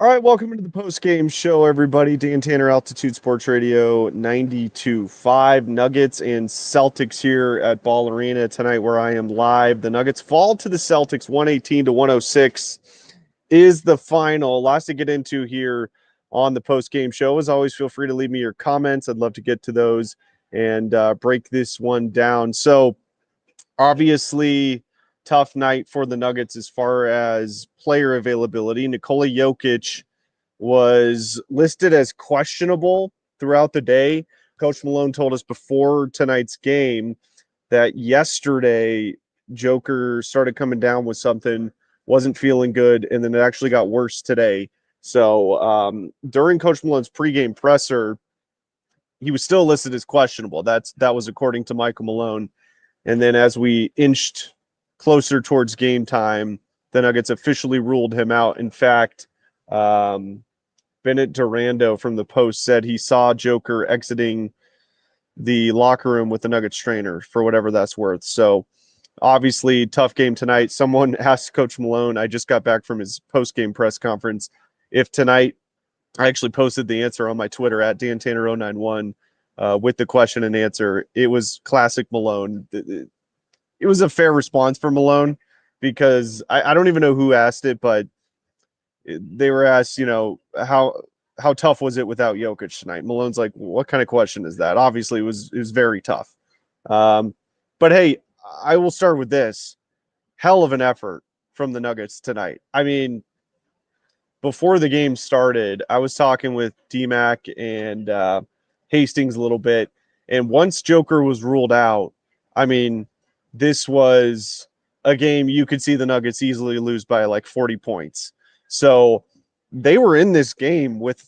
All right, welcome into the post-game show, everybody. Dan Tanner, Altitude Sports Radio 92.5. Nuggets and Celtics here at Ball Arena tonight where I am live. The Nuggets fall to the Celtics 118-106 is the final. Lots to get into here on the post-game show. As always, feel free to leave me your comments. I'd love to get to those and break this one down. So, obviously, tough night for the Nuggets as far as player availability. Nikola Jokic was listed as questionable throughout the day. Coach Malone told us before tonight's game that yesterday Joker started coming down with something, wasn't feeling good, and then it actually got worse today. So during Coach Malone's pregame presser, he was still listed as questionable. That was according to Michael Malone. And then as we inched closer towards game time, the Nuggets officially ruled him out. In fact, Bennett Durando from the Post said he saw Joker exiting the locker room with the Nuggets trainer for whatever that's worth. So obviously tough game tonight. Someone asked Coach Malone, I just got back from his post-game press conference, if tonight, I actually posted the answer on my Twitter at DanTanner091 with the question and answer. It was classic Malone. It was a fair response for Malone because I don't even know who asked it, but they were asked, how tough was it without Jokic tonight? Malone's like, what kind of question is that? Obviously, it was very tough. But hey, I will start with this. Hell of an effort from the Nuggets tonight. I mean, before the game started, I was talking with D-Mac and Hastings a little bit, and once Joker was ruled out, I mean, this was a game you could see the Nuggets easily lose by like 40 points. So they were in this game with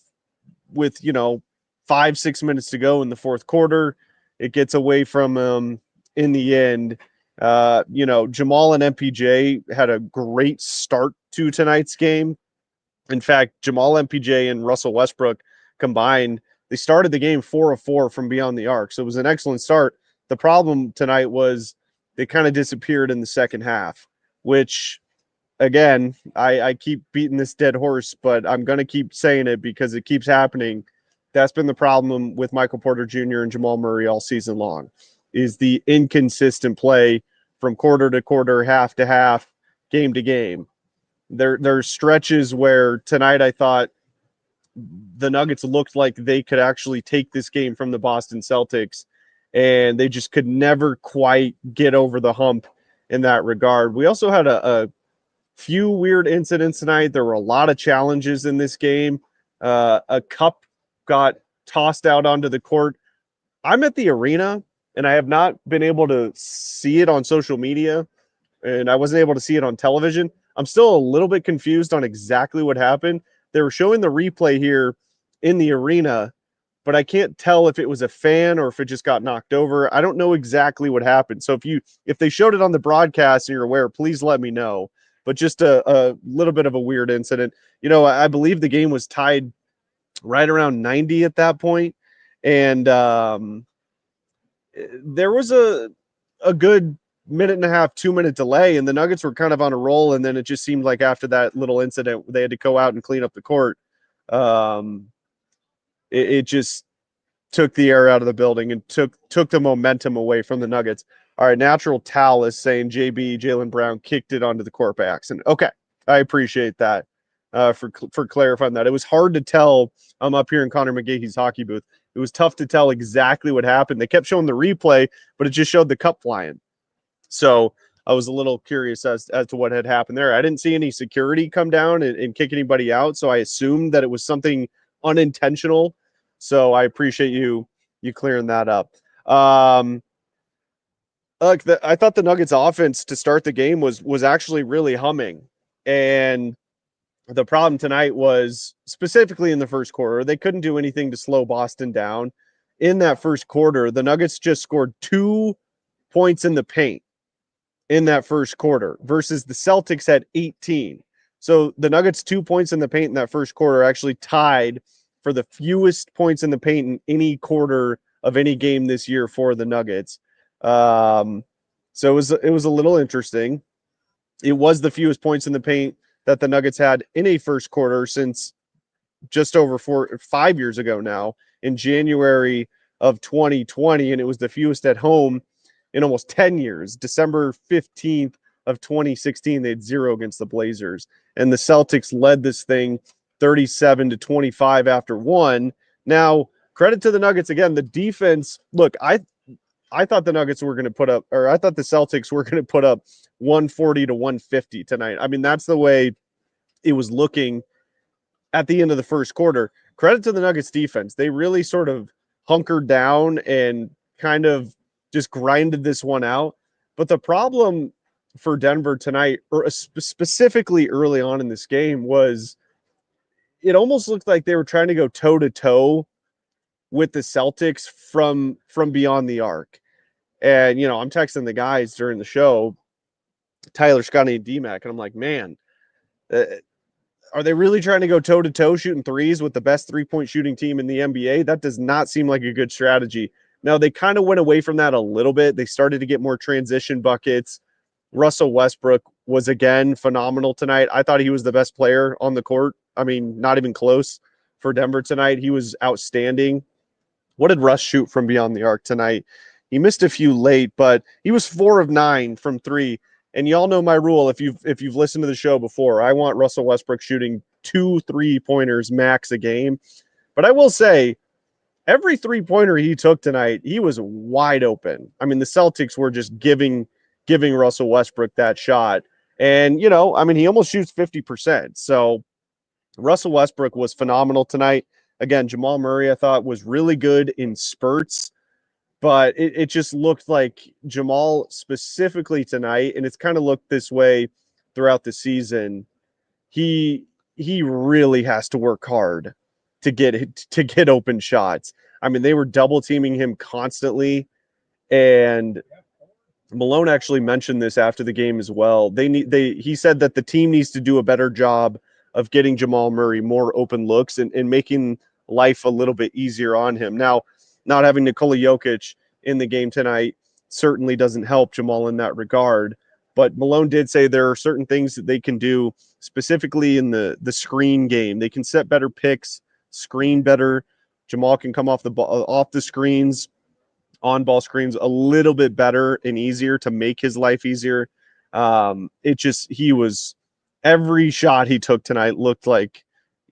5-6 minutes to go in the fourth quarter. It gets away from them in the end. Jamal and MPJ had a great start to tonight's game. In fact, Jamal, MPJ, and Russell Westbrook combined, they started the game 4 of 4 from beyond the arc. So it was an excellent start. The problem tonight was they kind of disappeared in the second half, which, again, I keep beating this dead horse, but I'm going to keep saying it because it keeps happening. That's been the problem with Michael Porter Jr. and Jamal Murray all season long, is the inconsistent play from quarter to quarter, half to half, game to game. There's stretches where tonight I thought the Nuggets looked like they could actually take this game from the Boston Celtics, and they just could never quite get over the hump in that regard. We also had a few weird incidents tonight. There were a lot of challenges in this game. A cup got tossed out onto the court. I'm at the arena, and I have not been able to see it on social media, and I wasn't able to see it on television. I'm still a little bit confused on exactly what happened. They were showing the replay here in the arena, but I can't tell if it was a fan or if it just got knocked over. I don't know exactly what happened. So if they showed it on the broadcast and you're aware, please let me know. But just a little bit of a weird incident. I believe the game was tied right around 90 at that point, and there was a good minute and a half, 2-minute delay, and the Nuggets were kind of on a roll, and then it just seemed like after that little incident, they had to go out and clean up the court. It just took the air out of the building and took the momentum away from the Nuggets. All right, Natural Tal is saying Jaylen Brown kicked it onto the court by accident. Okay, I appreciate that for clarifying that. It was hard to tell. I'm up here in Connor McGahee's hockey booth. It was tough to tell exactly what happened. They kept showing the replay, but it just showed the cup flying. So I was a little curious as to what had happened there. I didn't see any security come down and kick anybody out, so I assumed that it was something unintentional. So I appreciate you clearing that up. Look, I thought the Nuggets offense to start the game was actually really humming. And the problem tonight was specifically in the first quarter, they couldn't do anything to slow Boston down. In that first quarter, the Nuggets just scored 2 points in the paint in that first quarter versus the Celtics had 18. So the Nuggets 2 points in the paint in that first quarter actually tied for the fewest points in the paint in any quarter of any game this year for the Nuggets. So it was a little interesting. It was the fewest points in the paint that the Nuggets had in a first quarter since just over 5 years ago now, in January of 2020, and it was the fewest at home in almost 10 years. December 15th of 2016, they had 0 against the Blazers, and the Celtics led this thing 37-25 after one. Now, credit to the Nuggets again. The defense, look, I thought the Nuggets were going to put up, or I thought the Celtics were going to put up 140 to 150 tonight. I mean, that's the way it was looking at the end of the first quarter. Credit to the Nuggets defense. They really sort of hunkered down and kind of just grinded this one out. But the problem for Denver tonight, or specifically early on in this game, was it almost looked like they were trying to go toe to toe with the Celtics from beyond the arc. And, I'm texting the guys during the show, Tyler, Scotty, and D-Mac, and I'm like, man, are they really trying to go toe-to-toe shooting threes with the best three-point shooting team in the NBA? That does not seem like a good strategy. Now, they kind of went away from that a little bit. They started to get more transition buckets. Russell Westbrook was, again, phenomenal tonight. I thought he was the best player on the court. I mean, not even close for Denver tonight. He was outstanding. What did Russ shoot from beyond the arc tonight? He missed a few late, but he was 4 of 9 from 3. And y'all know my rule. If you've listened to the show before, I want Russell Westbrook shooting 2 3-pointers max a game. But I will say, every 3-pointer he took tonight, he was wide open. I mean, the Celtics were just giving Russell Westbrook that shot. And, he almost shoots 50%. So Russell Westbrook was phenomenal tonight. Again, Jamal Murray, I thought, was really good in spurts. But it just looked like Jamal specifically tonight, and it's kind of looked this way throughout the season. He really has to work hard to get open shots. I mean, they were double teaming him constantly, and Malone actually mentioned this after the game as well. He said that the team needs to do a better job of getting Jamal Murray more open looks and making life a little bit easier on him. Now, not having Nikola Jokic in the game tonight certainly doesn't help Jamal in that regard. But Malone did say there are certain things that they can do specifically in the screen game. They can set better picks, screen better. Jamal can come off the screens, on-ball screens a little bit better and easier to make his life easier. Every shot he took tonight looked like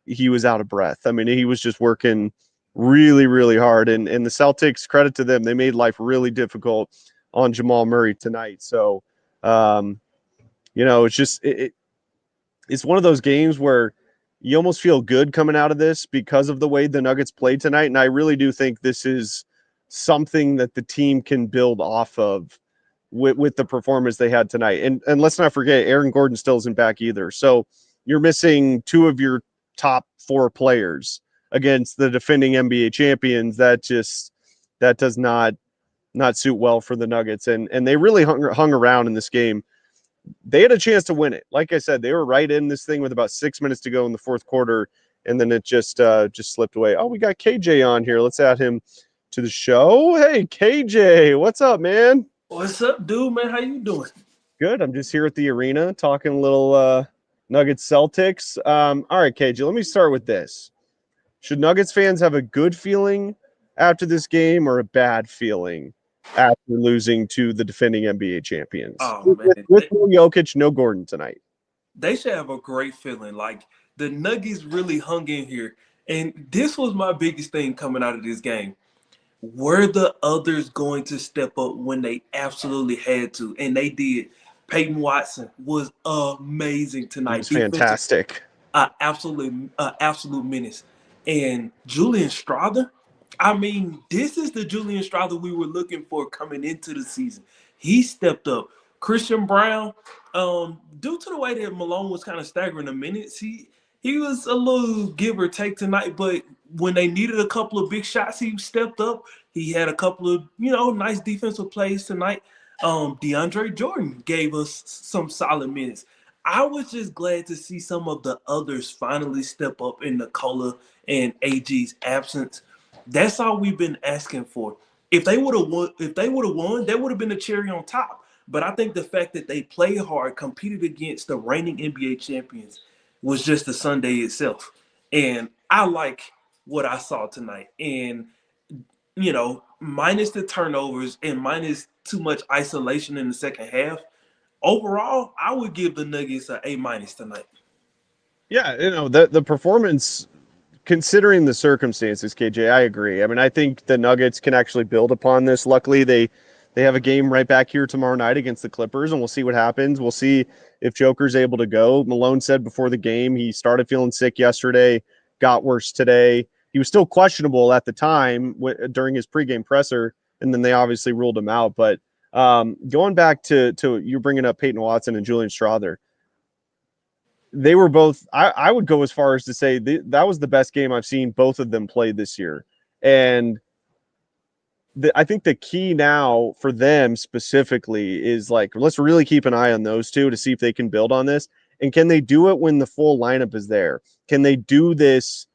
he was out of breath. I mean, he was just working really, really hard. And the Celtics, credit to them, they made life really difficult on Jamal Murray tonight. So, it's just it's one of those games where you almost feel good coming out of this because of the way the Nuggets played tonight. And I really do think this is something that the team can build off of with the performance they had tonight. And let's not forget, Aaron Gordon still isn't back either. So you're missing 2 of your top 4 players against the defending NBA champions. That does not suit well for the Nuggets. And they really hung around in this game. They had a chance to win it. Like I said, they were right in this thing with about 6 minutes to go in the fourth quarter, and then it just slipped away. Oh, we got KJ on here. Let's add him to the show. Hey, KJ, what's up, man? What's up, dude, man? How you doing? Good. I'm just here at the arena talking a little Nuggets-Celtics. All right, KJ, let me start with this. Should Nuggets fans have a good feeling after this game or a bad feeling after losing to the defending NBA champions? Oh, man. With no Jokic, no Gordon tonight. They should have a great feeling. Like, the Nuggets really hung in here. And this was my biggest thing coming out of this game. Were the others going to step up when they absolutely had to? And they did. Peyton Watson was amazing tonight. He was fantastic. Absolute menace. And Julian Strawther, I mean, this is the Julian Strawther we were looking for coming into the season. He stepped up. Christian Brown, due to the way that Malone was kind of staggering the minutes, he was a little give or take tonight, but when they needed a couple of big shots, he stepped up. He had a couple of, nice defensive plays tonight. DeAndre Jordan gave us some solid minutes. I was just glad to see some of the others finally step up in Nikola and AG's absence. That's all we've been asking for. If they would have won, that would have been the cherry on top. But I think the fact that they played hard, competed against the reigning NBA champions, was just the Sunday itself. And I like what I saw tonight. And, minus the turnovers and minus too much isolation in the second half, overall, I would give the Nuggets an A- tonight. Yeah, the performance, considering the circumstances, KJ, I agree. I mean, I think the Nuggets can actually build upon this. Luckily, they have a game right back here tomorrow night against the Clippers, and we'll see what happens. We'll see if Joker's able to go. Malone said before the game he started feeling sick yesterday, got worse today. He was still questionable at the time during his pregame presser, and then they obviously ruled him out. But going back to you bringing up Peyton Watson and Julian Strawther, they were both. I would go as far as to say that was the best game I've seen both of them play this year, and I think the key now for them specifically is like, let's really keep an eye on those two to see if they can build on this. And can they do it when the full lineup is there? Can they do this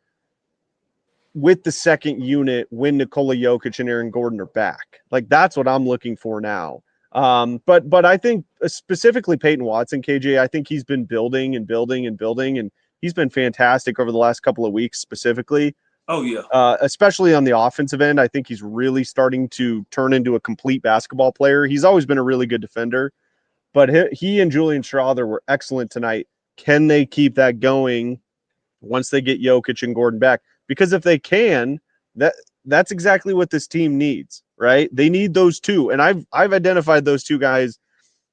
with the second unit when Nikola Jokic and Aaron Gordon are back? Like, that's what I'm looking for now. But I think specifically Peyton Watson, KJ, I think he's been building and building and building, and he's been fantastic over the last couple of weeks specifically. Oh, yeah. Especially on the offensive end, I think he's really starting to turn into a complete basketball player. He's always been a really good defender, but he and Julian Strawther were excellent tonight. Can they keep that going once they get Jokic and Gordon back? Because if they can, that's exactly what this team needs, right? They need those two, and I've identified those two guys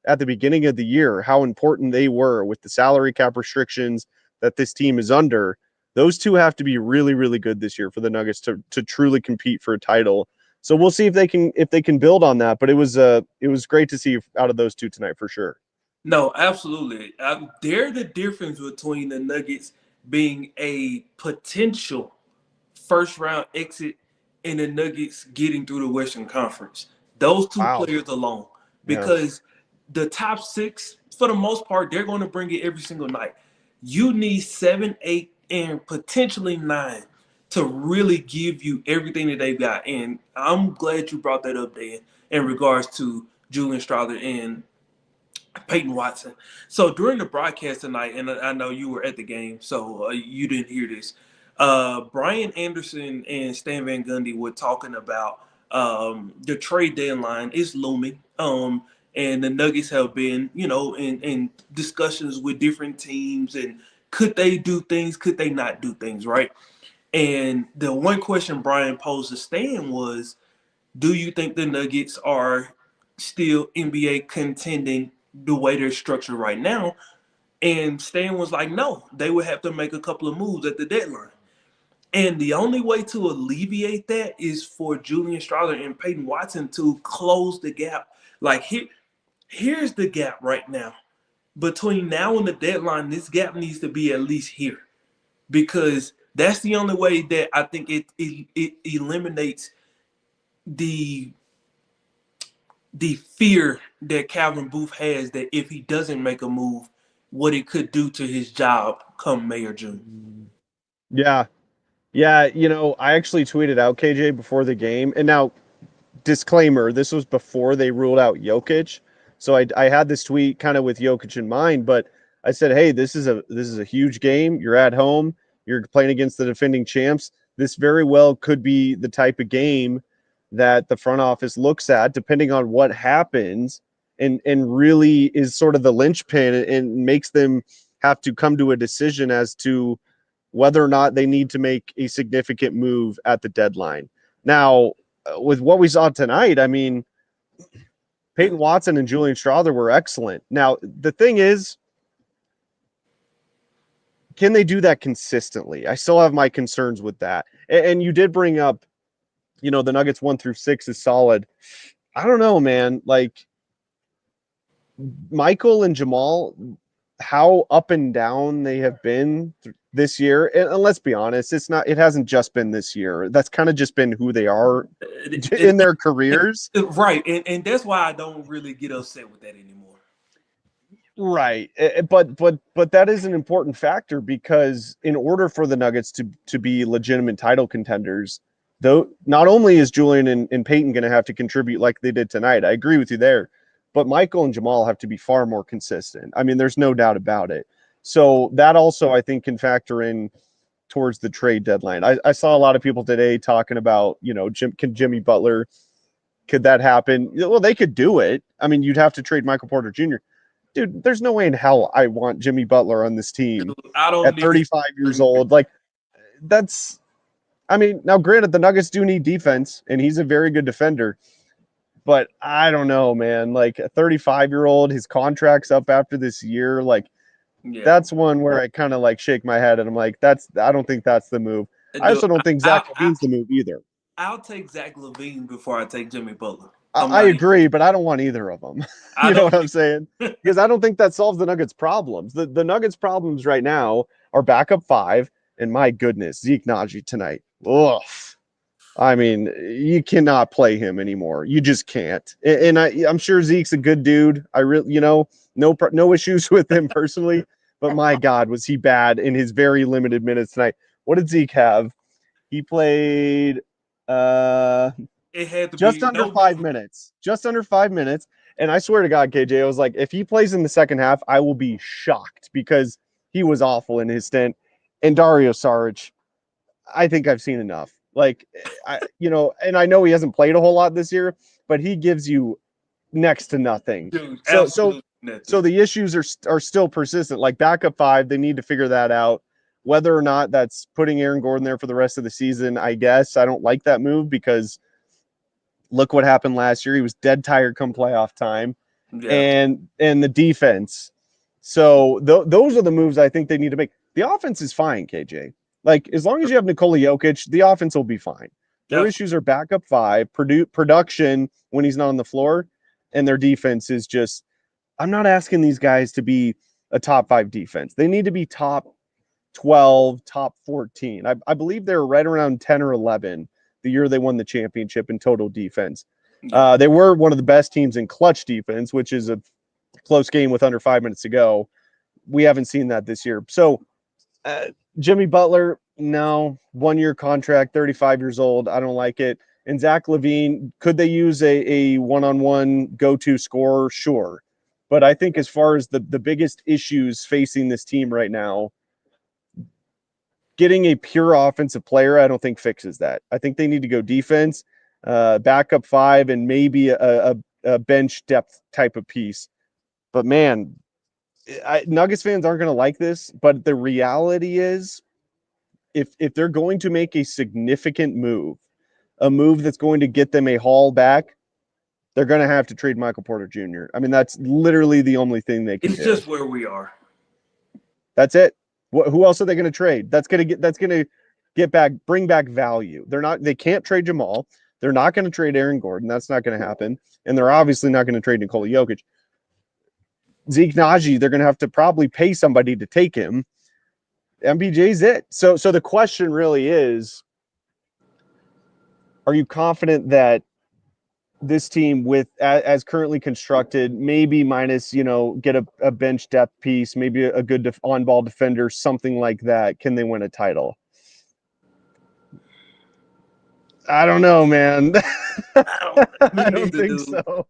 at the beginning of the year, how important they were with the salary cap restrictions that this team is under. Those two have to be really, really good this year for the Nuggets to truly compete for a title. So we'll see if they can build on that. But it was great to see out of those two tonight for sure. No, absolutely. They're the difference between the Nuggets being a potential first round exit and the Nuggets getting through the Western Conference. Those two Wow. players alone. Yeah. Because the top six, for the most part, they're going to bring it every single night. You need 7, 8, and potentially 9 to really give you everything that they've got. And I'm glad you brought that up, Dan, in regards to Julian Strawther and Peyton Watson. So during the broadcast tonight, and I know you were at the game, so you didn't hear this. Brian Anderson and Stan Van Gundy were talking about the trade deadline is looming. And the Nuggets have been, in discussions with different teams, and could they do things? Could they not do things? Right. And the one question Brian posed to Stan was, do you think the Nuggets are still NBA contending the way they're structured right now? And Stan was like, no, they would have to make a couple of moves at the deadline. And the only way to alleviate that is for Julian Strawther and Peyton Watson to close the gap. Like, here's the gap right now. Between now and the deadline, this gap needs to be at least here. Because that's the only way that I think it eliminates the fear that Calvin Booth has that if he doesn't make a move, what it could do to his job come May or June. Yeah. Yeah. I actually tweeted out KJ before the game. And now, disclaimer, this was before they ruled out Jokic. So I had this tweet kind of with Jokic in mind, but I said, hey, this is a huge game. You're at home. You're playing against the defending champs. This very well could be the type of game that the front office looks at, depending on what happens, and really is sort of the linchpin and makes them have to come to a decision as to whether or not they need to make a significant move at the deadline. Now, with what we saw tonight, I mean, Peyton Watson and Julian Strawther were excellent. Now, the thing is, can they do that consistently? I still have my concerns with that. And you did bring up, the Nuggets 1 through 6 is solid. I don't know, man. Like, Michael and Jamal, how up and down they have been this year. And let's be honest, it hasn't just been this year. That's kind of just been who they are in their careers. Right, and that's why I don't really get upset with that anymore. Right. But that is an important factor because in order for the Nuggets to be legitimate title contenders, though, not only is Julian and Peyton going to have to contribute like they did tonight, I agree with you there, but Michael and Jamal have to be far more consistent. I mean, there's no doubt about it. So that also, I think, can factor in towards the trade deadline. I saw a lot of people today talking about, can Jimmy Butler, could that happen? Well, they could do it. I mean, you'd have to trade Michael Porter Jr. Dude, there's no way in hell I want Jimmy Butler on this team Dude, I don't at need 35 years old. Like, that's, I mean, now granted, the Nuggets do need defense, and he's a very good defender. But I don't know, man. Like a 35-year-old, his contract's up after this year. Like, yeah. that's one where I kind of like shake my head and I'm like, I don't think that's the move. I Dude, also don't think Zach Levine's the move either. I'll take Zach LaVine before I take Jimmy Butler. I agree, but I don't want either of them. I You know don't what I'm saying? Because I don't think that solves the Nuggets' problems. The Nuggets' problems right now are backup five, and my goodness, Zeke Naji tonight. Ugh. I mean, you cannot play him anymore. You just can't. And I'm sure Zeke's a good dude. I really, no issues with him personally. But my God, was he bad in his very limited minutes tonight? What did Zeke have? He played It had to just be under no 5 minutes. Just under 5 minutes. And I swear to God, KJ, I was like, if he plays in the second half, I will be shocked because he was awful in his stint. And Dario Saric, I think I've seen enough. Like, and I know he hasn't played a whole lot this year, but he gives you next to nothing. dude, So absolutely nothing. so the issues are still persistent. Like backup five, they need to figure that out. Whether or not that's putting Aaron Gordon there for the rest of the season, I guess I don't like that move because look what happened last year. He was dead tired come playoff time, Yeah. and the defense. So those are the moves I think they need to make. The offense is fine, KJ. Like as long as you have Nikola Jokic, the offense will be fine. Their issues are backup five, production when he's not on the floor, and their defense is just. I'm not asking these guys to be a top 5 defense. They need to be top 12, top 14. I believe they were right around 10 or 11 the year they won the championship in total defense. Yeah. They were one of the best teams in clutch defense, which is a close game with under 5 minutes to go. We haven't seen that this year. So Jimmy Butler, no, 1-year contract, 35 years old. I don't like it. And Zach LaVine, could they use a one-on-one go-to scorer? Sure. But I think as far as the biggest issues facing this team right now, getting a pure offensive player, I don't think fixes that. I think they need to go defense, backup five, and maybe a bench depth type of piece. But man, Nuggets fans aren't going to like this. But the reality is, if they're going to make a significant move, a move that's going to get them a haul back, they're going to have to trade Michael Porter Jr. I mean, that's literally the only thing they can do. It's just where we are. That's it. Who else are they going to trade? That's going to bring back value. They can't trade Jamal. They're not going to trade Aaron Gordon. That's not going to happen. And they're obviously not going to trade Nikola Jokic. Zeke Naji, they're going to have to probably pay somebody to take him. MPJ's it. So the question really is, are you confident that this team with as currently constructed, maybe minus, get a bench depth piece, maybe a good on-ball defender, something like that, can they win a title? I don't know, man. I don't think so.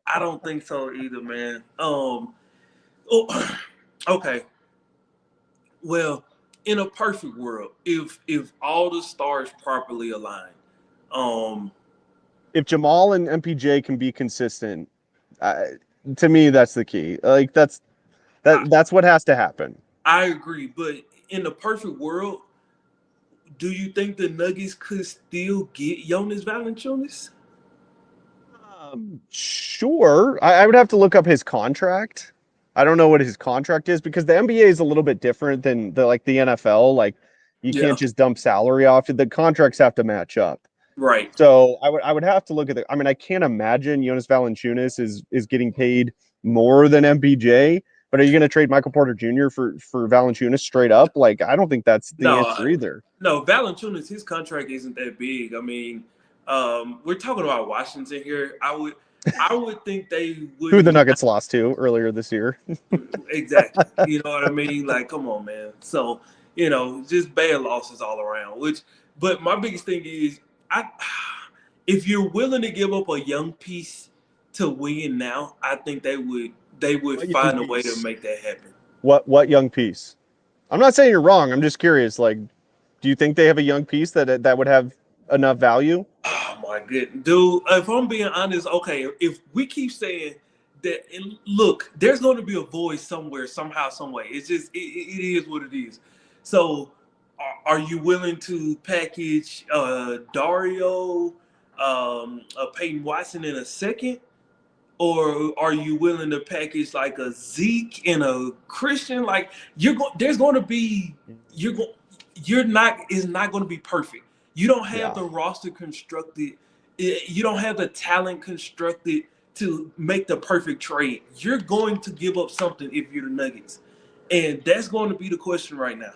I don't think so either, man. Okay. Well, in a perfect world, if all the stars properly align, if Jamal and MPJ can be consistent, to me, that's the key. Like that's what has to happen. I agree, but in the perfect world, do you think the Nuggets could still get Jonas Valanciunas? Sure. I would have to look up his contract. I don't know what his contract is because the NBA is a little bit different than the NFL. Like you can't just dump salary off. The contracts have to match up. Right. So I would have to look at I mean, I can't imagine Jonas Valanciunas is getting paid more than MPJ. But are you going to trade Michael Porter Jr. for Valanciunas straight up? Like, I don't think that's the answer either. No, Valanciunas, his contract isn't that big. I mean, we're talking about Washington here. I would think they would. Who the Nuggets lost to earlier this year. Exactly. You know what I mean? Like, come on, man. So, just bad losses all around. But my biggest thing is, if you're willing to give up a young piece to win now, I think they would find a way to make that happen. What young piece? I'm not saying you're wrong. I'm just curious. Like, Do you think they have a young piece that would have enough value? Oh my goodness, dude. If I'm being honest, okay, if we keep saying that, and look, there's going to be a void somewhere, somehow, some way. It's just it is what it is. So, are you willing to package Dario, Peyton Watson in a second? Or are you willing to package like a Zeke and a Christian? Like there's going to be you're going you're not is not going to be perfect. You don't have Yeah. the roster constructed. You don't have the talent constructed to make the perfect trade. You're going to give up something if you're the Nuggets, and that's going to be the question right now.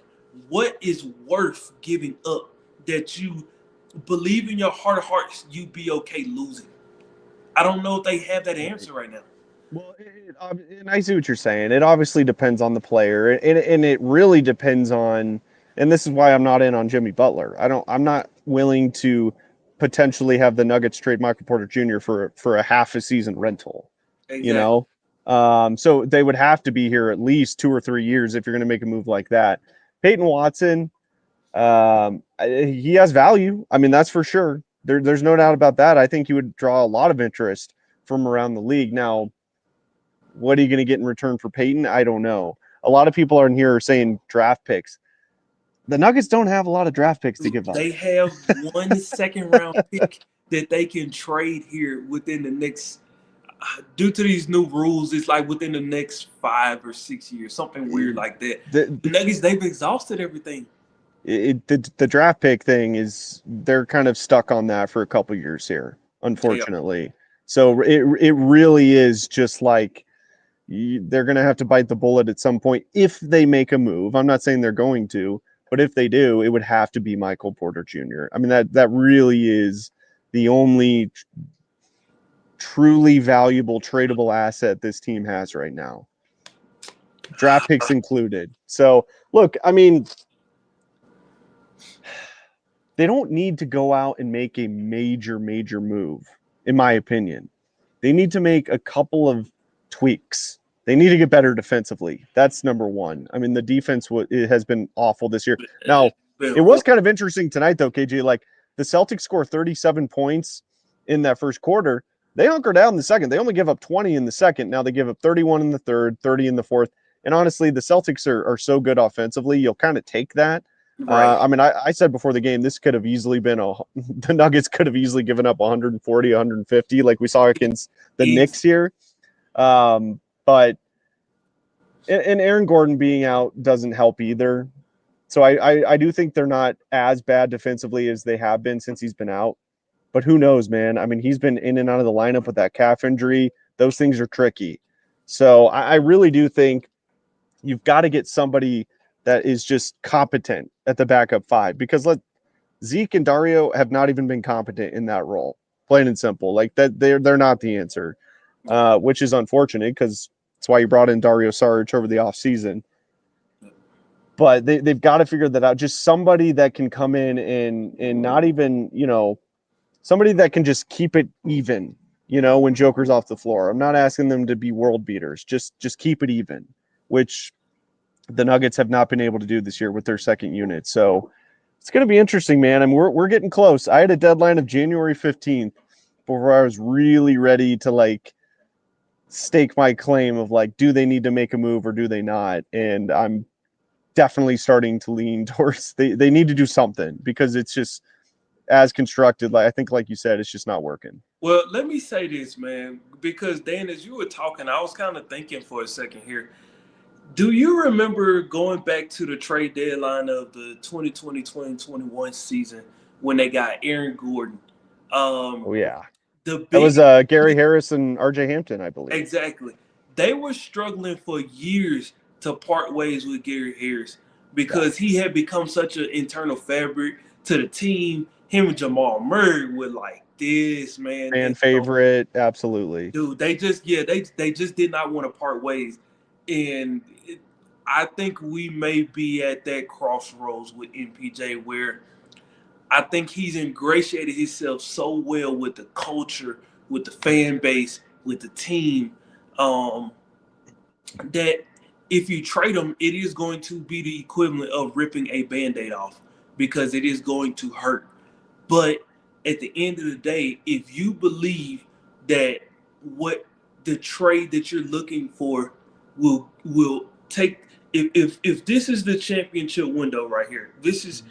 What is worth giving up that you believe in your heart of hearts you'd be okay losing? I don't know if they have that Right. answer right now. Well, and I see what you're saying. It obviously depends on the player, and it really depends on. And this is why I'm not in on Jimmy Butler. I'm not willing to potentially have the Nuggets trade Michael Porter Jr. for a half a season rental. You Exactly. know, so they would have to be here at least 2 or 3 years if you're going to make a move like that. Peyton Watson, he has value. I mean, that's for sure. There's no doubt about that. I think he would draw a lot of interest from around the league. Now, what are you going to get in return for Peyton? I don't know. A lot of people are in here saying draft picks. The Nuggets don't have a lot of draft picks to give up. They have one second round pick that they can trade here within the next, due to these new rules, it's like within the next 5 or 6 years, something weird like that. The The Nuggets, they've exhausted everything. the draft pick thing is they're kind of stuck on that for a couple years here, They are. unfortunately. So it really is just like they're going to have to bite the bullet at some point if they make a move. I'm not saying they're going to, but if they do, it would have to be Michael Porter Jr. I mean that really is the only truly valuable tradable asset this team has right now. Draft picks included. So, look, I mean, they don't need to go out and make a major move, in my opinion. They need to make a couple of tweaks. They need to get better defensively. That's number one. I mean, the defense it has been awful this year. Now, Been it was horrible. kind of interesting tonight, though, KJ. Like the Celtics score 37 points in that first quarter. They hunker down in the second. They only give up 20 in the second. Now they give up 31 in the third, 30 in the fourth. And honestly, the Celtics are so good offensively. You'll kind of take that. Right. I mean, I said before the game, this could have easily been the Nuggets could have easily given up 140, 150, like we saw against the Easy. Knicks here. But and Aaron Gordon being out doesn't help either. So I do think they're not as bad defensively as they have been since he's been out. But who knows, man? I mean, he's been in and out of the lineup with that calf injury. Those things are tricky. So I really do think you've got to get somebody that is just competent at the backup five because Zeke and Dario have not even been competent in that role. Plain and simple. Like that they're not the answer. Which is unfortunate because that's why you brought in Dario Saric over the offseason. But they've got to figure that out. Just somebody that can come in and not even, somebody that can just keep it even, when Joker's off the floor. I'm not asking them to be world beaters. Just keep it even, which the Nuggets have not been able to do this year with their second unit. So it's going to be interesting, man. I mean, we're getting close. I had a deadline of January 15th before I was really ready to stake my claim of do they need to make a move or do they not? And I'm definitely starting to lean towards they need to do something because it's just as constructed. I think, like you said, it's just not working. Well, let me say this, man, because Dan, as you were talking, I was kind of thinking for a second here. Do you remember going back to the trade deadline of the 2020-2021 season when they got Aaron Gordon? Um, Oh yeah, the that was big Gary Harris and RJ Hampton, I believe. exactly. They were struggling for years to part ways with Gary Harris Yeah, because he had become such an internal fabric to the team. Him and Jamal Murray were like this, man. fan And favorite, absolutely. dude, they just they just did not want to part ways, and I think we may be at that crossroads with MPJ where I think he's ingratiated himself so well with the culture, with the fan base, with the team, um, that if you trade him, it is going to be the equivalent of ripping a band-aid off. because it is going to hurt. But at the end of the day, if you believe that what the trade that you're looking for will take, if this is the championship window right here, this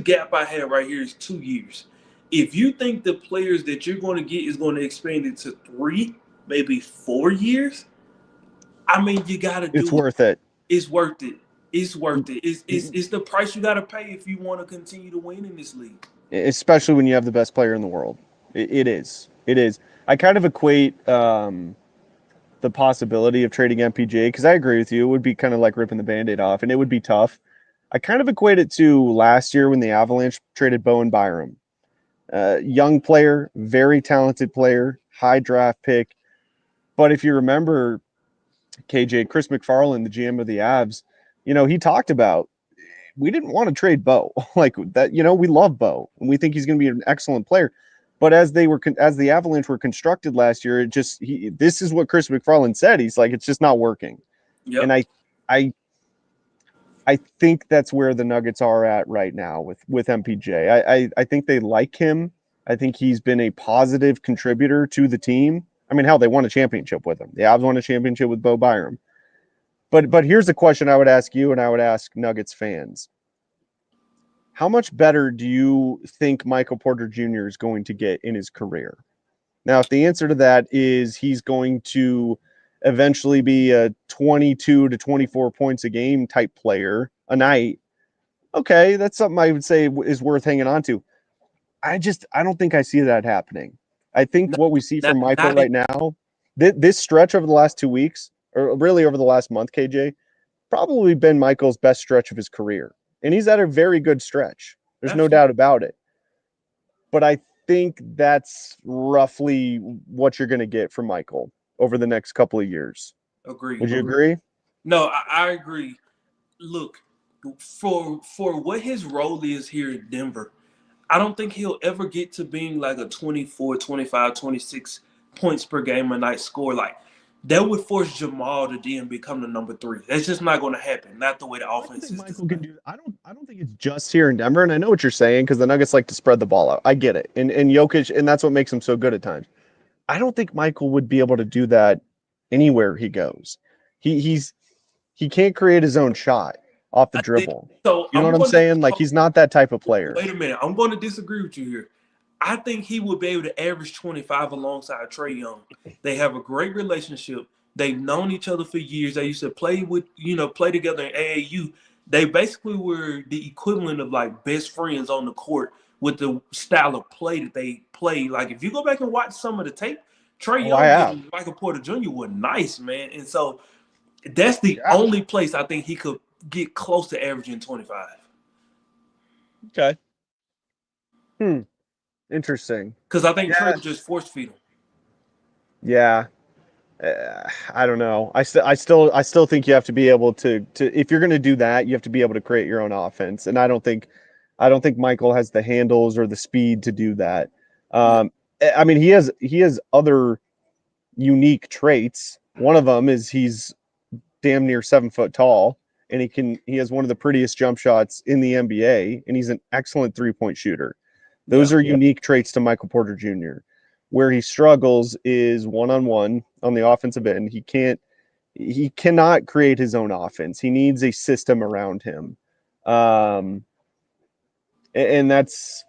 gap I have right here is 2 years. If you think the players that you're going to get is going to expand into 3, maybe 4 years, I mean, you got to It's do it. worth it. It's worth it. It's worth it. It's the price you got to pay if you want to continue to win in this league. Especially when you have the best player in the world. It is. It is. I kind of equate the possibility of trading MPJ because I agree with you. It would be kind of like ripping the Band-Aid off, and it would be tough. I kind of equate it to last year when the Avalanche traded Bowen Byram. Young player, very talented player, high draft pick. But if you remember, KJ, Chris McFarland, the GM of the Avs, he talked about we didn't want to trade Bo like that. We love Bo and we think he's going to be an excellent player. But as the Avalanche were constructed last year, this is what Chris McFarland said. He's like, it's just not working. And Yep. I I think that's where the Nuggets are at right now with MPJ. I think they like him. I think he's been a positive contributor to the team. I mean, hell, they won a championship with him. The Avs won a championship with Bo Byram. But here's the question I would ask you, and I would ask Nuggets fans. How much better do you think Michael Porter Jr. is going to get in his career? Now, if the answer to that is he's going to eventually be a 22 to 24 points a game type player a night, okay, that's something I would say is worth hanging on to. I don't think I see that happening. I think what we see from Michael Not in, right now, this stretch over the last 2 weeks, or really over the last month, KJ, probably been Michael's best stretch of his career. And he's at a very good stretch. There's no absolutely doubt about it. But I think that's roughly what you're going to get from Michael over the next couple of years. agree. Would you agree? No, I agree. Look, for what his role is here in Denver, I don't think he'll ever get to being like a 24, 25, 26 points per game a night score. Like that would force Jamal to then become the number 3. That's just not going to happen. Not the way the I don't offense think is Michael can designed. do. I don't think it's just here in Denver, and I know what you're saying because the Nuggets like to spread the ball out. I get it, and Jokic, and that's what makes him so good at times. I don't think Michael would be able to do that anywhere he goes. He can't create his own shot off the I think dribble. so. You know what I'm saying? Like he's not that type of player. Wait a minute. I'm going to disagree with you here. I think he would be able to average 25 alongside Trae Young. They have a great relationship. They've known each other for years. They used to play together in AAU. They basically were the equivalent of like best friends on the court with the style of play that they play. Like if you go back and watch some of the tape, Trae Oh, I Young have. and Michael Porter Jr. were nice, man. And so that's the Yeah. only place I think he could get close to averaging 25. Okay. Interesting. Because I think Trae Yeah. would just force feed him. Yeah. I don't know. I still think you have to be able to if you're going to do that, you have to be able to create your own offense. And I don't think Michael has the handles or the speed to do that. Yeah. I mean, he has other unique traits. One of them is he's damn near 7 foot tall, and he has one of the prettiest jump shots in the NBA, and he's an excellent 3-point shooter. Those Yeah. are unique traits to Michael Porter Jr. Where he struggles is one-on-one on the offensive end. He cannot create his own offense. He needs a system around him. And that's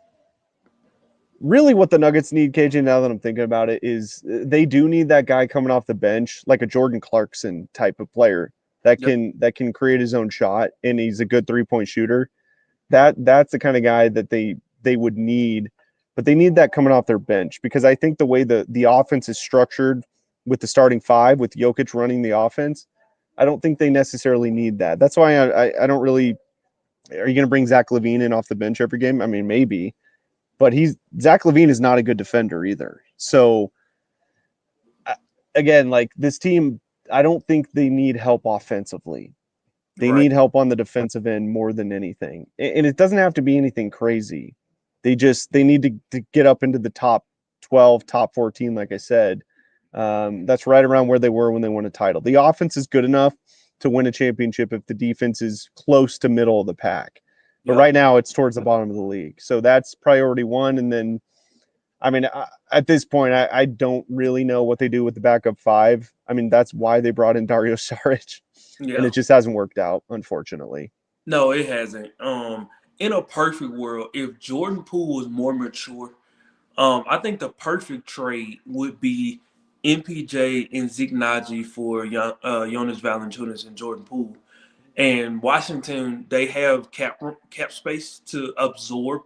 really what the Nuggets need, KJ, now that I'm thinking about it, is they do need that guy coming off the bench, like a Jordan Clarkson type of player Yep. that can create his own shot, and he's a good 3-point shooter. That's the kind of guy that they would need, but they need that coming off their bench because I think the way the offense is structured with the starting five, with Jokic running the offense, I don't think they necessarily need that. That's why I don't really. Are you going to bring Zach LaVine in off the bench every game? I mean, maybe, but Zach LaVine is not a good defender either. So again, like this team, I don't think they need help offensively. They Right. need help on the defensive end more than anything. And it doesn't have to be anything crazy. They need to get up into the top 12, top 14, like I said. That's right around where they were when they won a title. The offense is good enough to win a championship if the defense is close to middle of the pack. But Yeah. right now, it's towards the bottom of the league. So that's priority one. And then, I mean, at this point, I don't really know what they do with the backup five. I mean, that's why they brought in Dario Saric, and Yeah. it just hasn't worked out, unfortunately. No, it hasn't. In a perfect world, if Jordan Poole was more mature, I think the perfect trade would be MPJ and Zeke Naji for Jonas Valanciunas and Jordan Poole. And Washington, they have cap space to absorb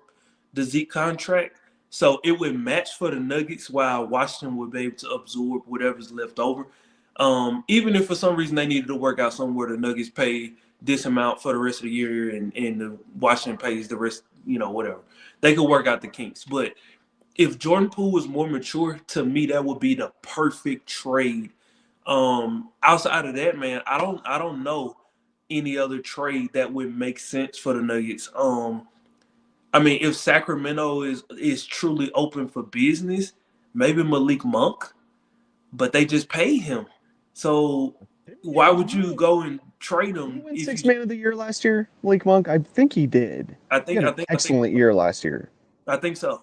the Zeke contract, so it would match for the Nuggets, while Washington would be able to absorb whatever's left over. Even if for some reason they needed to work out somewhere, the Nuggets pay this amount for the rest of the year, and the Washington pays the rest, whatever. They could work out the kinks. But if Jordan Poole was more mature, to me that would be the perfect trade. Outside of that, man, I don't know any other trade that would make sense for the Nuggets. I mean, if Sacramento is truly open for business, maybe Malik Monk, but they just paid him. So why would you go and trade Did he him win if you? six man of the year last year, Malik Monk? I think he did. I He think had I an think I think excellent year last year. I think so.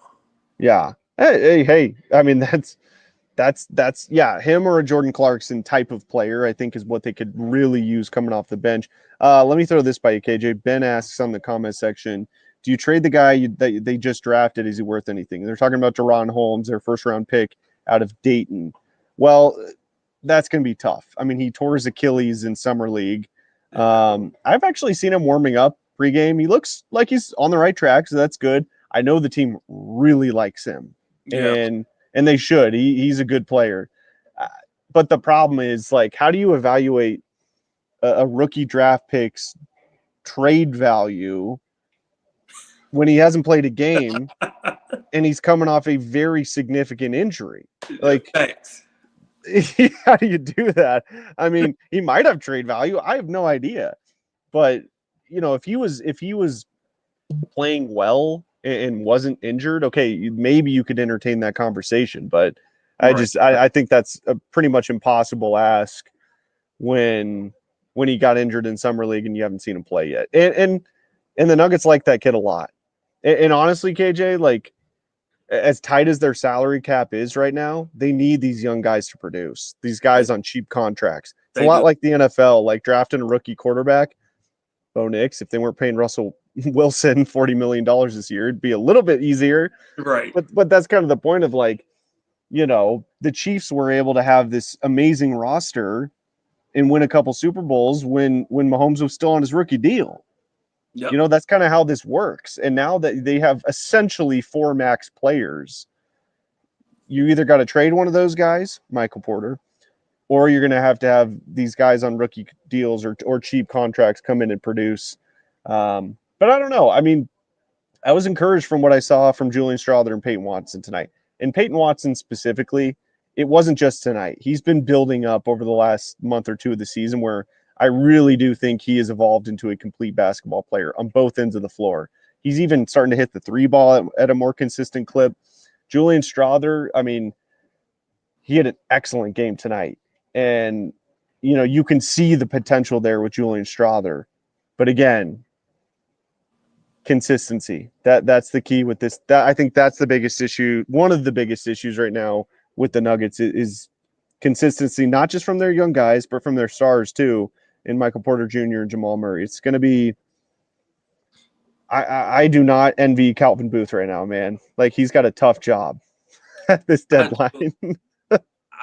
Yeah. Hey. I mean, that's yeah, him or a Jordan Clarkson type of player, I think, is what they could really use coming off the bench. Let me throw this by you, KJ. Ben asks on the comment section, do you trade the guy that they just drafted? Is he worth anything? They're talking about Deron Holmes, their first round pick out of Dayton. Well, that's going to be tough. I mean, he tore his Achilles in summer league. Yeah. I've actually seen him warming up pregame. He looks like he's on the right track, so that's good. I know the team really likes him, Yeah. and they should. He's a good player. Uh, but the problem is, like, how do you evaluate a rookie draft pick's trade value when he hasn't played a game and he's coming off a very significant injury? Like, Facts. how do you do that? I mean, he might have trade value. I have no idea. But if he was playing well and wasn't injured, okay, maybe you could entertain that conversation. But Right. I think that's a pretty much impossible ask when he got injured in summer league and you haven't seen him play yet. And the Nuggets like that kid a lot. And honestly, KJ, like, as tight as their salary cap is right now, they need these young guys to produce. These They, guys on cheap contracts. It's a they lot do. like the NFL, like drafting a rookie quarterback. Bo Nix, if they weren't paying Russell Wilson $40 million this year, it'd be a little bit easier. Right. But that's kind of the point of, like, the Chiefs were able to have this amazing roster and win a couple Super Bowls when Mahomes was still on his rookie deal. Yep. That's kind of how this works. And now that they have essentially four max players, you either got to trade one of those guys, Michael Porter, or you're going to have these guys on rookie deals or cheap contracts come in and produce. But I don't know. I mean, I was encouraged from what I saw from Julian Strawther and Peyton Watson tonight. And Peyton Watson specifically, it wasn't just tonight. He's been building up over the last month or two of the season where I really do think he has evolved into a complete basketball player on both ends of the floor. He's even starting to hit the three ball at a more consistent clip. Julian Strawther, I mean, he had an excellent game tonight. And, you can see the potential there with Julian Strawther. But again, consistency. That's the key with this. I think that's the biggest issue. One of the biggest issues right now with the Nuggets is consistency, not just from their young guys, but from their stars too, in Michael Porter Jr. and Jamal Murray. It's going to be. I do not envy Calvin Booth right now, man. Like, he's got a tough job at this I deadline.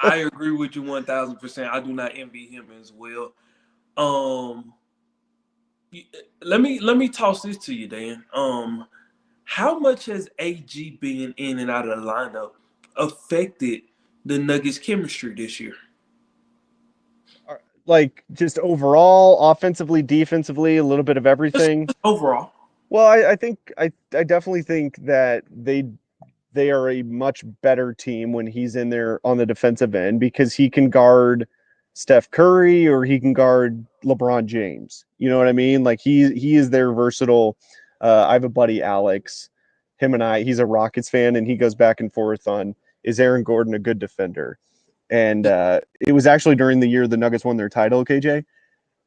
I agree with you 1,000%. I do not envy him as well. Um, let me toss this to you, Dan. How much has AG being in and out of the lineup affected the Nuggets' chemistry this year? Like, just overall, offensively, defensively, a little bit of everything. Just overall. Well, I think I definitely think that they are a much better team when he's in there on the defensive end because he can guard Steph Curry or he can guard LeBron James. You know what I mean? Like, he is their versatile. I have a buddy, Alex. Him and he's a Rockets fan, and he goes back and forth on, is Aaron Gordon a good defender? And it was actually during the year the Nuggets won their title, KJ.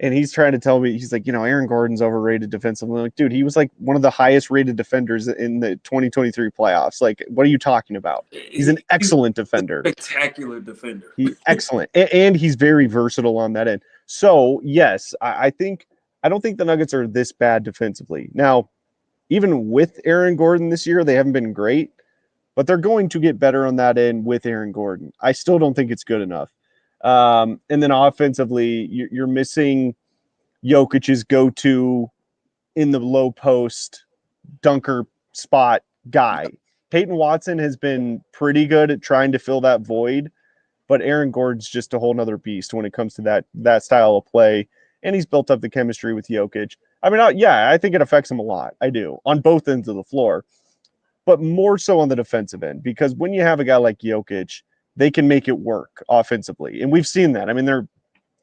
And he's trying to tell me, he's like, Aaron Gordon's overrated defensively. I'm like, dude, he was like one of the highest rated defenders in the 2023 playoffs. Like, what are you talking about? He's an He's excellent a defender. spectacular defender. He excellent, and he's very versatile on that end. So yes, I don't think the Nuggets are this bad defensively. Now, even with Aaron Gordon this year, they haven't been great, but they're going to get better on that end with Aaron Gordon. I still don't think it's good enough. And then offensively, you're missing Jokic's go-to in the low post dunker spot guy. Peyton Watson has been pretty good at trying to fill that void, but Aaron Gordon's just a whole nother beast when it comes to that style of play, and he's built up the chemistry with Jokic. I mean, yeah, I think it affects him a lot. I do on both ends of the floor, but more so on the defensive end because when you have a guy like Jokic, they can make it work offensively, and we've seen that. I mean, they're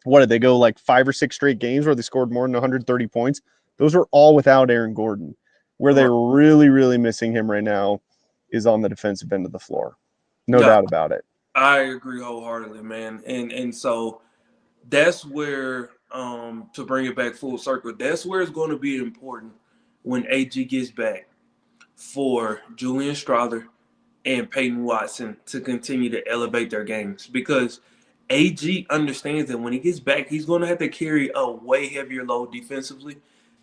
what did they go like 5 or 6 straight games where they scored more than 130 points? Those are all without Aaron Gordon. Where Right. they're really, really missing him right now is on the defensive end of the floor. No Yeah, doubt about it. I agree wholeheartedly, man. And so that's where to bring it back full circle, that's where it's going to be important when AG gets back for Julian Strawther and Peyton Watson to continue to elevate their games because AG understands that when he gets back, he's going to have to carry a way heavier load defensively.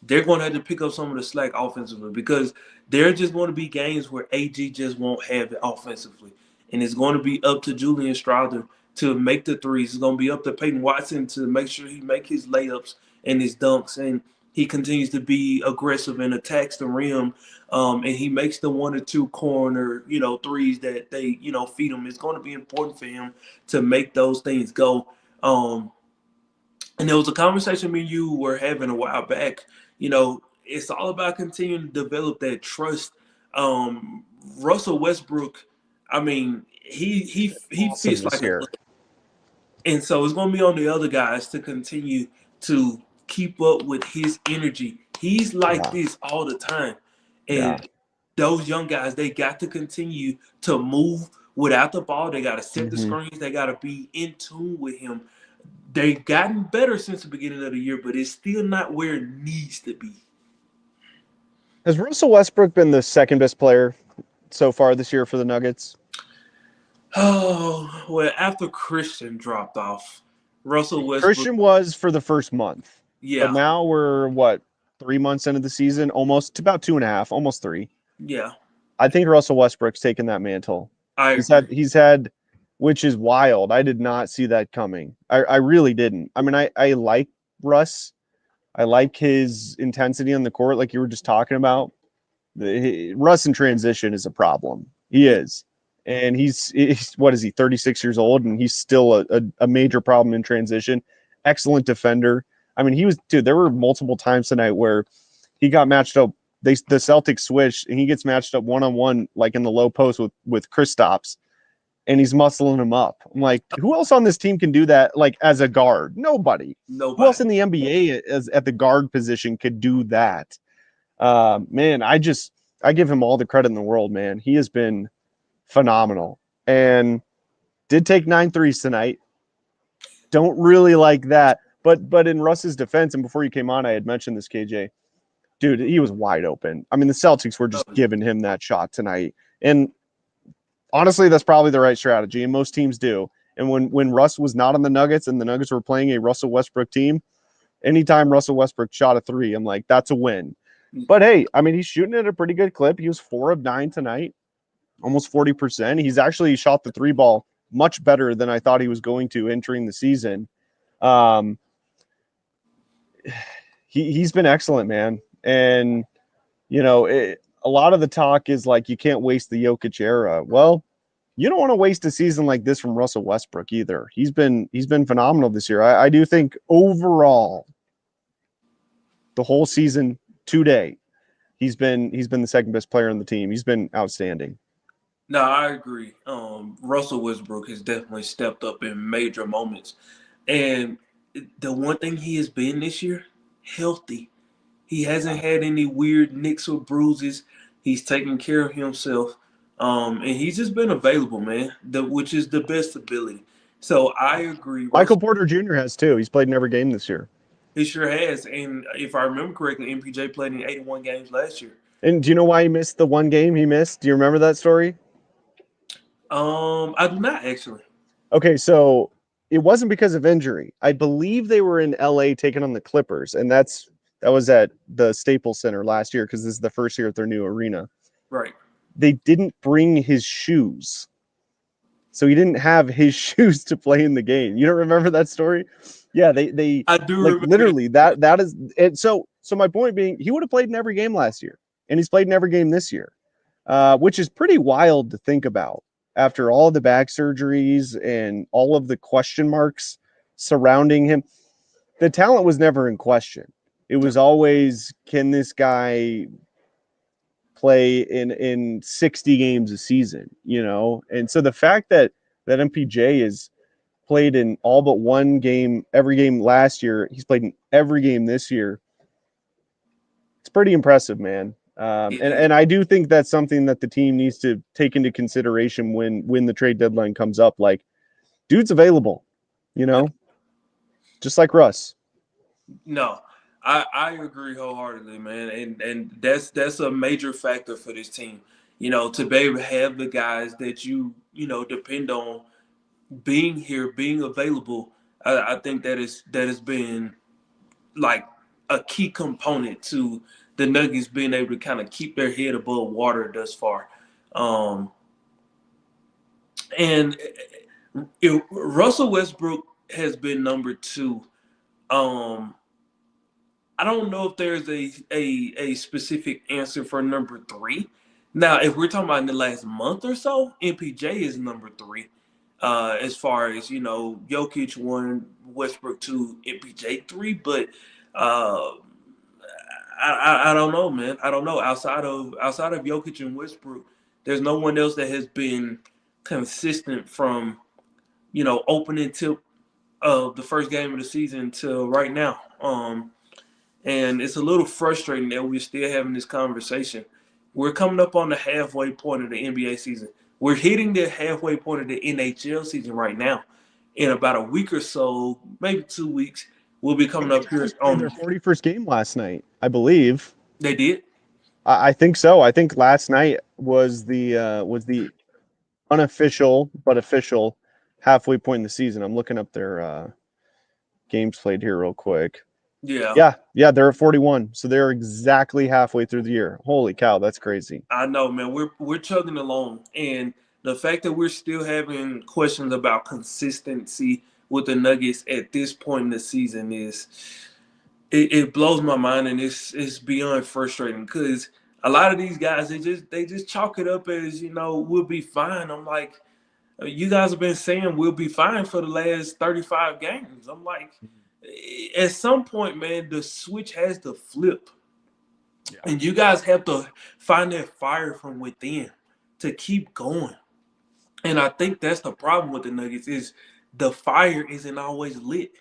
They're going to have to pick up some of the slack offensively because there just going to be games where AG just won't have it offensively. And it's going to be up to Julian Strawther to make the threes. It's going to be up to Peyton Watson to make sure he make his layups and his dunks. And he continues to be aggressive and attacks the rim, and he makes the 1 or 2 corner, threes that they, feed him. It's going to be important for him to make those things go. And there was a conversation me and you were having a while back. It's all about continuing to develop that trust. Russell Westbrook, I mean, he Awesome fits this like a, year. and so it's going to be on the other guys to continue to keep up with his energy. He's like Yeah. this all the time. Yeah. And those young guys, they got to continue to move without the ball. They got to set the Mm-hmm. screens. They got to be in tune with him. They've gotten better since the beginning of the year, but it's still not where it needs to be. Has Russell Westbrook been the second best player so far this year for the Nuggets? Oh, well, after Christian dropped off, Russell Westbrook, Christian was for the first month, but yeah, now we're what 3 months into the season, almost about 2.5, almost three. yeah, I think Russell Westbrook's taken that mantle. I He's agree. had he's had, which is wild. I did not see that coming. I really didn't. I mean, I like Russ. I like his intensity on the court, like you were just talking about. Russ in transition is a problem. He is. And he's what is he, 36 years old, and he's still a major problem in transition. Excellent defender. I mean, dude, there were multiple times tonight where he got matched up. The Celtics switched, and he gets matched up one on one, like in the low post with Kristaps, and he's muscling him up. I'm like, who else on this team can do that? Like as a guard, nobody. Who else Nobody. in the NBA as at the guard position could do that? Man, I give him all the credit in the world, man. He has been phenomenal and did take 9 threes tonight. Don't really like that. But in Russ's defense, and before you came on, I had mentioned this, KJ. Dude, he was wide open. I mean, the Celtics were Oh, just giving him that shot tonight. And honestly, that's probably the right strategy, and most teams do. And when Russ was not on the Nuggets and the Nuggets were playing a Russell Westbrook team, anytime Russell Westbrook shot a three, I'm like, that's a win. But hey, I mean, he's shooting at a pretty good clip. He was 4 of 9 tonight, almost 40%. He's actually shot the three ball much better than I thought he was going to entering the season. Um, he's been excellent, man. And a lot of the talk is like you can't waste the Jokic era. Well, you don't want to waste a season like this from Russell Westbrook either. He's been phenomenal this year. I do think overall, the whole season today, he's been the second best player on the team. He's been outstanding. no, I agree. Russell Westbrook has definitely stepped up in major moments. And the one thing he has been this year, healthy. He hasn't had any weird nicks or bruises. He's taking care of himself. And he's just been available, man, which is the best ability. So I agree. Michael Russell, Porter Jr. has too. He's played in every game this year. He sure has. And if I remember correctly, MPJ played in 81 games last year. And do you know why he missed the one game he missed? Do you remember that story? I do not actually. Okay, so it wasn't because of injury. I believe they were in LA taking on the Clippers, and that was at the Staples Center last year because this is the first year at their new arena. Right. They didn't bring his shoes. So he didn't have his shoes to play in the game. You don't remember that story? Yeah, they I do like remember that. literally that is it. So my point being, he would have played in every game last year, and he's played in every game this year, which is pretty wild to think about after all the back surgeries and all of the question marks surrounding him. The talent was never in question. It was always, can this guy play in 60 games a season, you know? And so the fact that MPJ is played in all but one game, every game last year, he's played in every game this year. It's pretty impressive, man. It is. And I do think that's something that the team needs to take into consideration when the trade deadline comes up. Like, dude's available, you Yeah. know, just like Russ. No, I agree wholeheartedly, man, and that's a major factor for this team. To be able to have the guys that depend on being here, being available. I think that has been like a key component to the Nuggets being able to kind of keep their head above water thus far. Um, and Russell Westbrook has been number two. Um, I don't know if there's a specific answer for number three. Now, if we're talking about in the last month or so, MPJ is number three. As far as Jokic one, Westbrook two, MPJ three. But uh, I don't know, man. I don't know. Outside of Jokic and Westbrook, there's no one else that has been consistent from opening tip of the first game of the season till right now. And it's a little frustrating that we're still having this conversation. We're coming up on the halfway point of the NBA season. We're hitting the halfway point of the NHL season right now. In about a week or so, maybe 2 weeks, we'll be coming The up here Jazz played their on. 41st game last night, I believe. They did. I think so. I think last night was the unofficial but official halfway point in the season. I'm looking up their games played here real quick. Yeah, Yeah, they're at 41, so they're exactly halfway through the year. Holy cow, that's crazy. I know, man. We're chugging along, and the fact that we're still having questions about consistency with the Nuggets at this point in the season it blows my mind, and it's beyond frustrating because a lot of these guys they just chalk it up as we'll be fine. I'm like, you guys have been saying we'll be fine for the last 35 games. I'm like, at some point, man, the switch has to flip, Yeah. and you guys have to find that fire from within to keep going. And I think that's the problem with the Nuggets is the fire isn't always lit,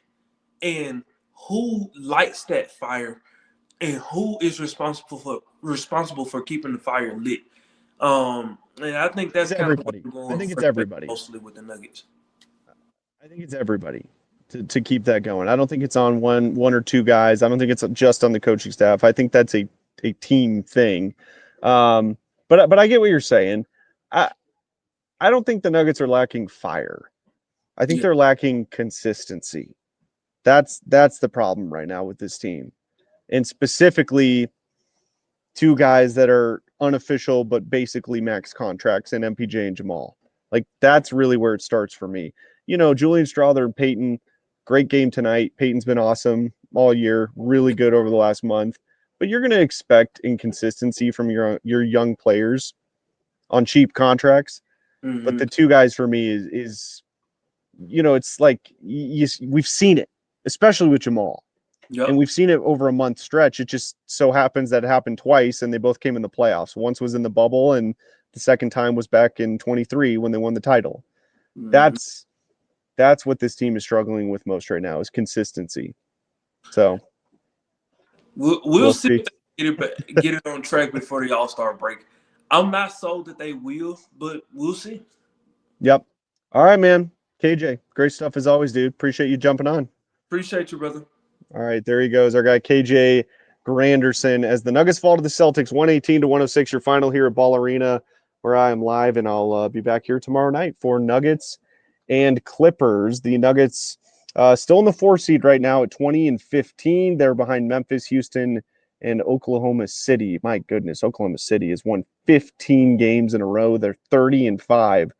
and who lights that fire and who is responsible for keeping the fire lit. And I think It's that's kind of what everybody. I'm I going think it's frustrated everybody. mostly with the Nuggets. I think it's everybody to keep that going. I don't think it's on one or two guys. I don't think it's just on the coaching staff. I think that's a team thing. Um, but I get what you're saying. I I don't think the Nuggets are lacking fire. I think Yeah, they're lacking consistency. That's the problem right now with this team. And specifically two guys that are unofficial but basically max contracts in MPJ and Jamal. Like that's really where it starts for me. Julian Strawther and Peyton, great game tonight. Peyton's been awesome all year, really good over the last month. But you're going to expect inconsistency from your young players on cheap contracts. But mm-hmm. the two guys for me is it's like we've seen it, especially with Jamal. And Yep. we've seen it over a month stretch. It just so happens that it happened twice, and they both came in the playoffs. Once was in the bubble, and the second time was back in 23 when they won the title. Mm-hmm. That's what this team is struggling with most right now is consistency. So We'll we'll see see. if they get it on track before the All-Star break. I'm not sold that they will, but we'll see. Yep. All right, man. KJ, great stuff as always, dude. Appreciate you jumping on. Appreciate you, brother. All right, there he goes. Our guy KJ Granderson as the Nuggets fall to the Celtics 118 to 106. Your final here at Ball Arena, where I am live, and I'll be back here tomorrow night for Nuggets and Clippers. The Nuggets still in the 4 seed right now at 20-15. They're behind Memphis, Houston, and Oklahoma City. My goodness, Oklahoma City has won 15 games in a row. They're 30-5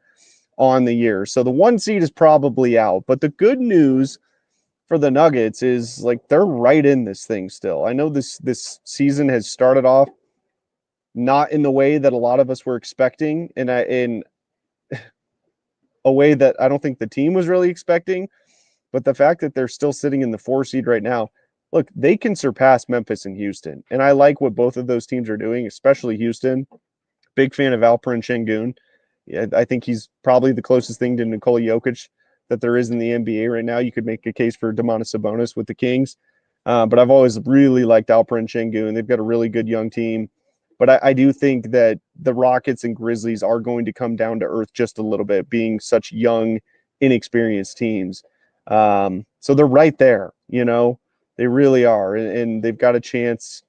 on the year. So the 1 seed is probably out. But the good news for the Nuggets is like they're right in this thing still. I know this season has started off not in the way that a lot of us were expecting, and in a way that I don't think the team was really expecting. But the fact that they're still sitting in the 4 seed right now, look, they can surpass Memphis and Houston, and I like what both of those teams are doing, especially Houston. Big fan of Alperen Şengün. Yeah, I think he's probably the closest thing to Nikola Jokic that there is in the NBA right now. You could make a case for Domantas Sabonis with the Kings, but I've always really liked Alperen Şengün. They've got a really good young team, but I do think that the Rockets and Grizzlies are going to come down to earth just a little bit, being such young, inexperienced teams. So they're right there, they really are, and they've got a chance.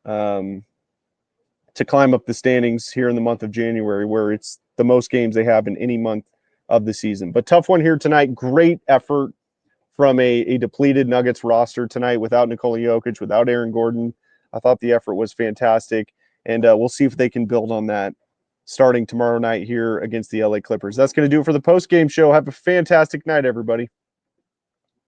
To climb up the standings here in the month of January, where it's the most games they have in any month of the season. But tough one here tonight. Great effort from a depleted Nuggets roster tonight without Nikola Jokic, without Aaron Gordon. I thought the effort was fantastic, and we'll see if they can build on that starting tomorrow night here against the LA Clippers. That's going to do it for the post-game show. Have a fantastic night, everybody.